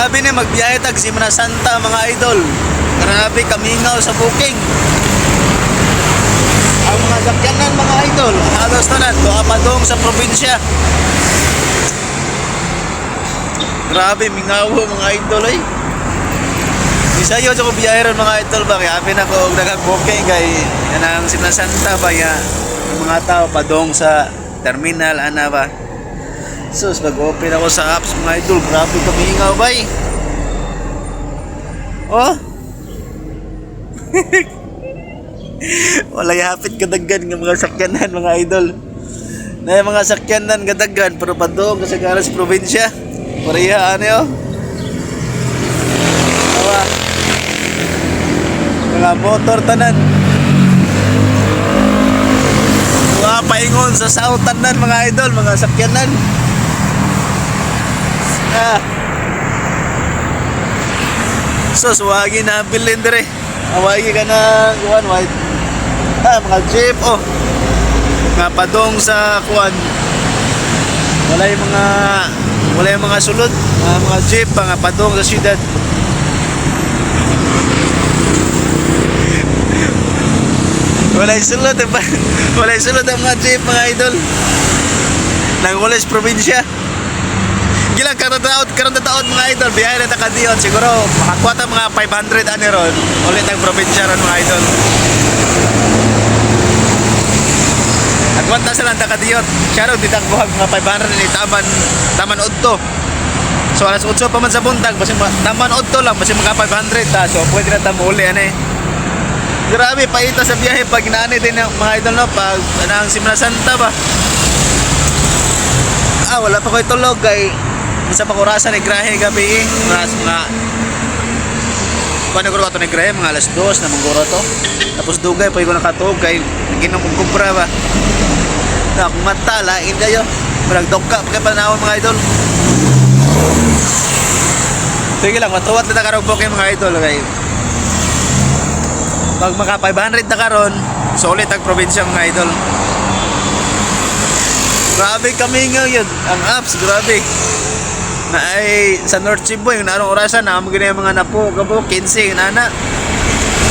Grabe ni magbiyahe tag Semana Santa mga idol. Grabe kamingaw sa booking. Ang mga sakyanan mga idol, halos tanan doa pa dong sa probinsya. Grabe mingawo mga idol ay. Isa yun sa biyahe ron mga idol ba, kaya apin ako og daghang booking kay anang Semana Santa ba ya. Ang mga tao pa dong sa terminal ana ba. Sus, mag-open ako sa apps mga idol, grabe kamingaw ba eh. Oh. Walay hapit kadaggan ng mga sakyanan mga idol. Na mga sakyanan kadaggan pero pa doon sa garas probinsya. Pareha ano yo. Awa. Mga motor tanan. Mga paingon sa south tanan mga idol, mga sakyanan. So suwagi na bilin dire. Awagi ka na kuan white. Mga jeep oh. Nga padong sa kuan. Wala yung mga sulod, mga jeep nga padong sa syudad. Wala yung sulod, wala yung sulod ang mga jeep mga idol. Nang sa probinsya. Gilang karong taon mga idol, biyahe na takadiyon siguro makakuha ta mga 500 ani ron ulit ang probinsya ron mga idol. Nagkuha sila ang takadiyon. Siya ron ditagbuhag mga 500 ni taman udto. So alas 8 pa man sa buntag, basi taman udto lang basi mga 500 ta. So pwede na ta muli ani. Grabe paita sa biyahe pag inaani din ng mga idol no pag anang Semana Santa ba. Wala pa ko'y tulog kay isa pa kurasa ni grahe gabi mga paano ko ito ni grahe mga alas 2 na mangguro to tapos dugay pa ko nakatog kay naginom kong kubra ba na kung mata lain kayo marag dogka pa kayo panahon mga idol. Sige lang matuwat na karong booking mga idol kay pag maka 500 na karon solid ang probinsya mga idol. Grabe kami ngayon ang apps grabe na ay sa North Cebu yung narong orasan na mga ganyan mga napo gabo 15 nana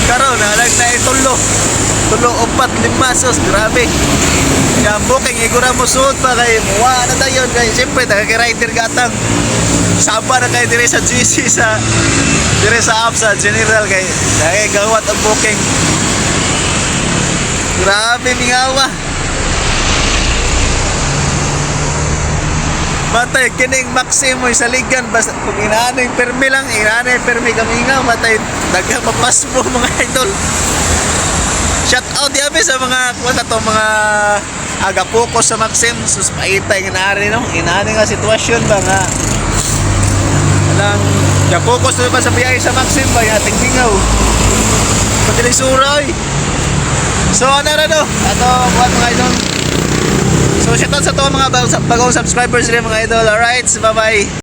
karon nalag na tulo 4 5 sos grabe kaya booking igura mo suot pa kay muwa na tayo kay siyempre taga-rider gatang saba na kayo dire sa GC sa dire sa app sa general kay gawat ang booking grabe mingawa. Matay kining Maximo sa ligan basta kung inaanay permi lang inaanay permi kami nga matay daghang mapasbo mga idol. Shout out diabe sa mga kuan to mga aga focus sa Maxim sus paitay inaari no inaanay nga sitwasyon ba nga alang ga focus na ba sa biyahe sa Maxim ba yating mingaw pati suroy. So ano ra no ato kuan mga idol. So shout out sa to mga bagong subscribers rin mga idol. Alright, bye bye.